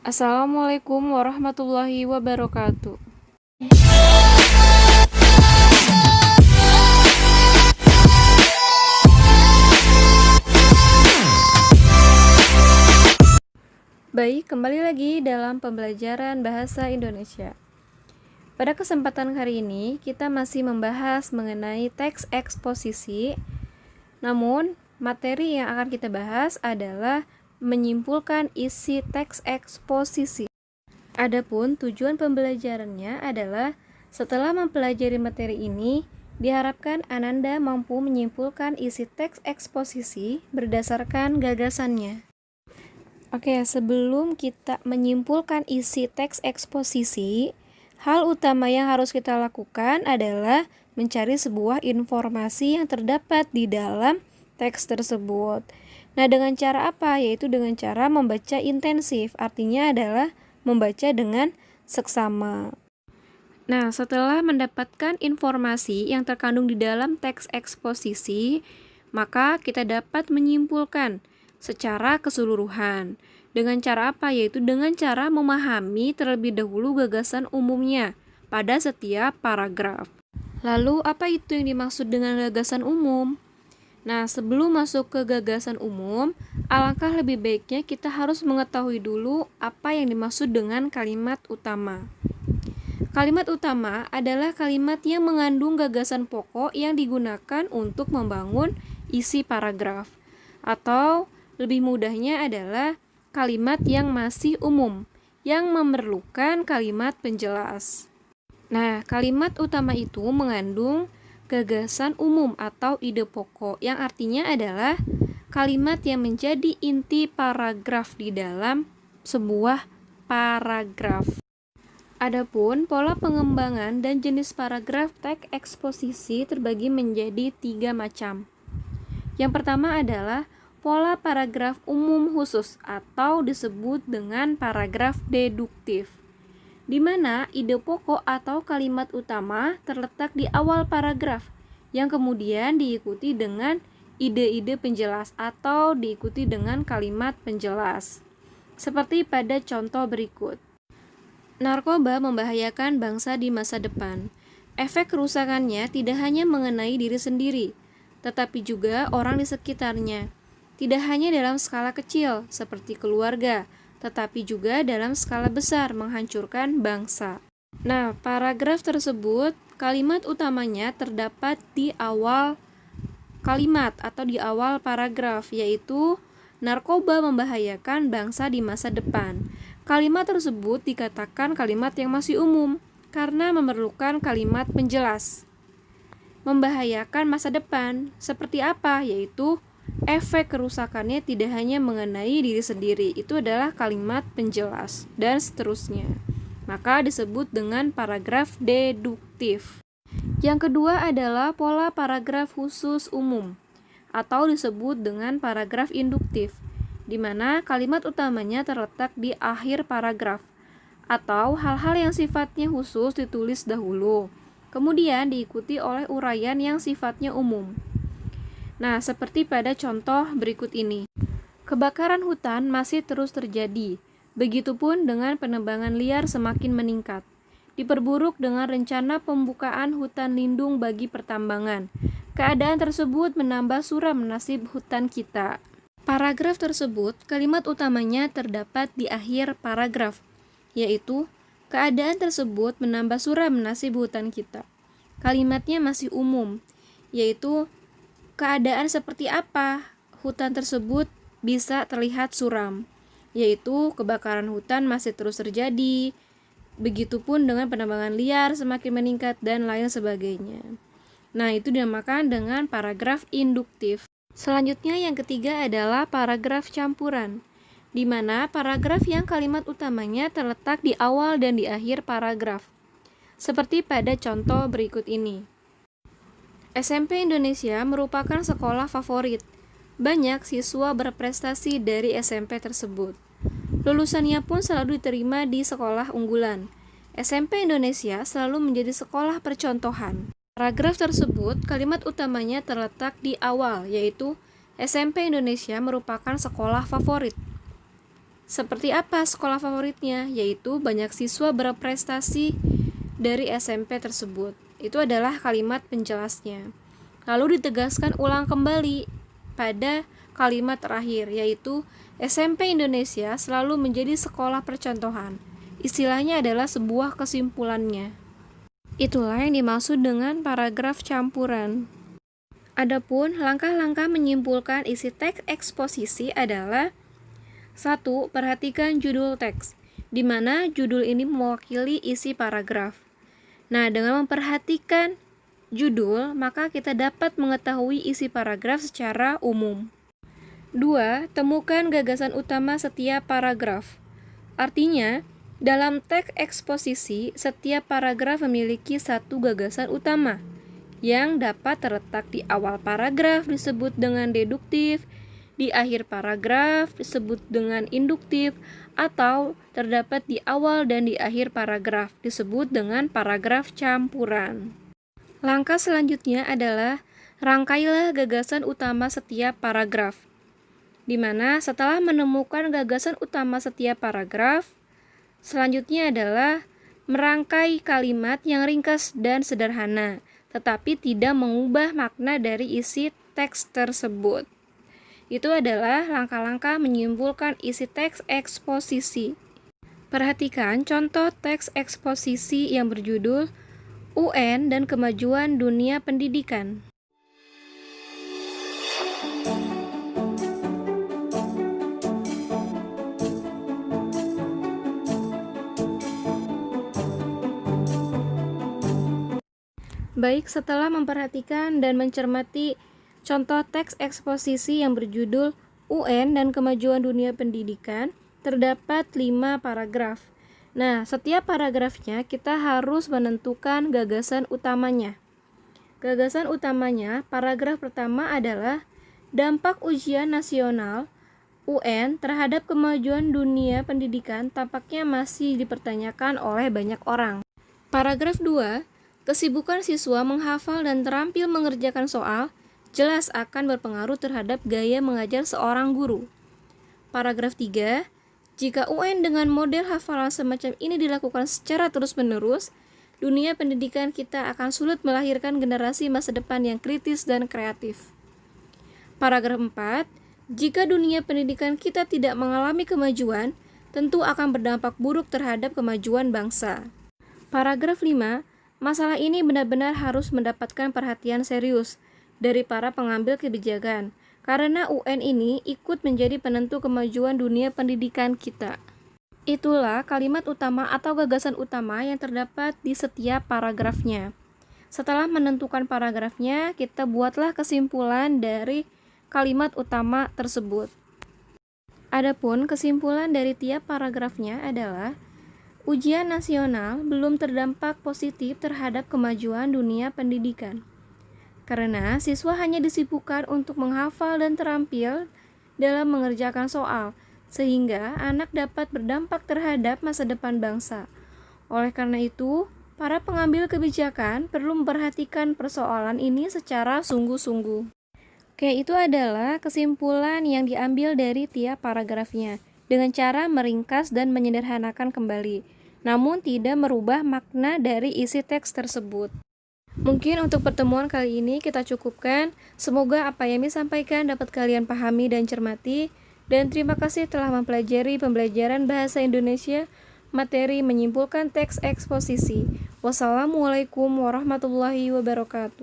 Assalamualaikum warahmatullahi wabarakatuh. Baik, kembali lagi dalam pembelajaran bahasa Indonesia. Pada kesempatan hari ini, kita masih membahas mengenai teks eksposisi. Namun, materi yang akan kita bahas adalah menyimpulkan isi teks eksposisi. Adapun tujuan pembelajarannya adalah setelah mempelajari materi ini, diharapkan Ananda mampu menyimpulkan isi teks eksposisi berdasarkan gagasannya. Oke, sebelum kita menyimpulkan isi teks eksposisi, hal utama yang harus kita lakukan adalah mencari sebuah informasi yang terdapat di dalam teks tersebut. Nah, dengan cara apa? Yaitu dengan cara membaca intensif, artinya adalah membaca dengan seksama. Nah, setelah mendapatkan informasi yang terkandung di dalam teks eksposisi, maka kita dapat menyimpulkan secara keseluruhan. Dengan cara apa? Yaitu dengan cara memahami terlebih dahulu gagasan umumnya pada setiap paragraf. Lalu, apa itu yang dimaksud dengan gagasan umum? Nah, sebelum masuk ke gagasan umum, alangkah lebih baiknya kita harus mengetahui dulu apa yang dimaksud dengan kalimat utama. Kalimat utama adalah kalimat yang mengandung gagasan pokok yang digunakan untuk membangun isi paragraf. Atau lebih mudahnya adalah kalimat yang masih umum, yang memerlukan kalimat penjelas. Nah, kalimat utama itu mengandung gagasan umum atau ide pokok yang artinya adalah kalimat yang menjadi inti paragraf di dalam sebuah paragraf. Adapun pola pengembangan dan jenis paragraf teks eksposisi terbagi menjadi 3 macam. Yang pertama adalah pola paragraf umum khusus atau disebut dengan paragraf deduktif, di mana ide pokok atau kalimat utama terletak di awal paragraf yang kemudian diikuti dengan ide-ide penjelas atau diikuti dengan kalimat penjelas. Seperti pada contoh berikut. Narkoba membahayakan bangsa di masa depan. Efek kerusakannya tidak hanya mengenai diri sendiri, tetapi juga orang di sekitarnya. Tidak hanya dalam skala kecil, seperti keluarga, tetapi juga dalam skala besar menghancurkan bangsa. Nah, paragraf tersebut, kalimat utamanya terdapat di awal kalimat atau di awal paragraf, yaitu narkoba membahayakan bangsa di masa depan. Kalimat tersebut dikatakan kalimat yang masih umum karena memerlukan kalimat penjelas. Membahayakan masa depan seperti apa? Yaitu efek kerusakannya tidak hanya mengenai diri sendiri. Itu adalah kalimat penjelas dan seterusnya. Maka disebut dengan paragraf deduktif. Yang kedua adalah pola paragraf khusus umum atau disebut dengan paragraf induktif, di mana kalimat utamanya terletak di akhir paragraf atau hal-hal yang sifatnya khusus ditulis dahulu, kemudian diikuti oleh uraian yang sifatnya umum. Nah, seperti pada contoh berikut ini. Kebakaran hutan masih terus terjadi, begitupun dengan penebangan liar semakin meningkat. Diperburuk dengan rencana pembukaan hutan lindung bagi pertambangan. Keadaan tersebut menambah suram nasib hutan kita. Paragraf tersebut, kalimat utamanya terdapat di akhir paragraf, yaitu keadaan tersebut menambah suram nasib hutan kita. Kalimatnya masih umum, yaitu keadaan seperti apa hutan tersebut bisa terlihat suram, yaitu kebakaran hutan masih terus terjadi, begitupun dengan penebangan liar semakin meningkat dan lain sebagainya. Nah, itu dinamakan dengan paragraf induktif. Selanjutnya yang ketiga adalah paragraf campuran, di mana paragraf yang kalimat utamanya terletak di awal dan di akhir paragraf. Seperti pada contoh berikut ini. SMP Indonesia merupakan sekolah favorit. Banyak siswa berprestasi dari SMP tersebut. Lulusannya pun selalu diterima di sekolah unggulan. SMP Indonesia selalu menjadi sekolah percontohan. Paragraf tersebut, kalimat utamanya terletak di awal, yaitu SMP Indonesia merupakan sekolah favorit. Seperti apa sekolah favoritnya? Yaitu banyak siswa berprestasi dari SMP tersebut. Itu adalah kalimat penjelasnya. Lalu ditegaskan ulang kembali pada kalimat terakhir, yaitu SMP Indonesia selalu menjadi sekolah percontohan. Istilahnya adalah sebuah kesimpulannya. Itulah yang dimaksud dengan paragraf campuran. Adapun langkah-langkah menyimpulkan isi teks eksposisi adalah: 1. Perhatikan judul teks, di mana judul ini mewakili isi paragraf. Nah, dengan memperhatikan judul, maka kita dapat mengetahui isi paragraf secara umum. 2. Temukan gagasan utama setiap paragraf. Artinya, dalam teks eksposisi, setiap paragraf memiliki satu gagasan utama yang dapat terletak di awal paragraf disebut dengan deduktif, di akhir paragraf disebut dengan induktif, atau terdapat di awal dan di akhir paragraf disebut dengan paragraf campuran. Langkah selanjutnya adalah rangkailah gagasan utama setiap paragraf, di mana setelah menemukan gagasan utama setiap paragraf, selanjutnya adalah merangkai kalimat yang ringkas dan sederhana, tetapi tidak mengubah makna dari isi teks tersebut. Itu adalah langkah-langkah menyimpulkan isi teks eksposisi. Perhatikan contoh teks eksposisi yang berjudul UN dan Kemajuan Dunia Pendidikan. Baik, setelah memperhatikan dan mencermati contoh teks eksposisi yang berjudul UN dan Kemajuan Dunia Pendidikan, terdapat 5 paragraf. Nah, setiap paragrafnya kita harus menentukan gagasan utamanya. Gagasan utamanya, paragraf pertama adalah dampak ujian nasional UN terhadap kemajuan dunia pendidikan tampaknya masih dipertanyakan oleh banyak orang. Paragraf 2, kesibukan siswa menghafal dan terampil mengerjakan soal jelas akan berpengaruh terhadap gaya mengajar seorang guru. Paragraf 3, jika UN dengan model hafalan semacam ini dilakukan secara terus-menerus, dunia pendidikan kita akan sulit melahirkan generasi masa depan yang kritis dan kreatif. Paragraf 4, jika dunia pendidikan kita tidak mengalami kemajuan, tentu akan berdampak buruk terhadap kemajuan bangsa. Paragraf 5, masalah ini benar-benar harus mendapatkan perhatian serius dari para pengambil kebijakan, karena UN ini ikut menjadi penentu kemajuan dunia pendidikan kita. Itulah kalimat utama atau gagasan utama yang terdapat di setiap paragrafnya. Setelah menentukan paragrafnya, kita buatlah kesimpulan dari kalimat utama tersebut. Adapun kesimpulan dari tiap paragrafnya adalah: ujian nasional belum terdampak positif terhadap kemajuan dunia pendidikan, karena siswa hanya disibukkan untuk menghafal dan terampil dalam mengerjakan soal, sehingga anak dapat berdampak terhadap masa depan bangsa. Oleh karena itu, para pengambil kebijakan perlu memperhatikan persoalan ini secara sungguh-sungguh. Oke, itu adalah kesimpulan yang diambil dari tiap paragrafnya, dengan cara meringkas dan menyederhanakan kembali, namun tidak merubah makna dari isi teks tersebut. Mungkin untuk pertemuan kali ini kita cukupkan. Semoga apa yang disampaikan dapat kalian pahami dan cermati. Dan terima kasih telah mempelajari pembelajaran bahasa Indonesia, materi menyimpulkan teks eksposisi. Wassalamualaikum warahmatullahi wabarakatuh.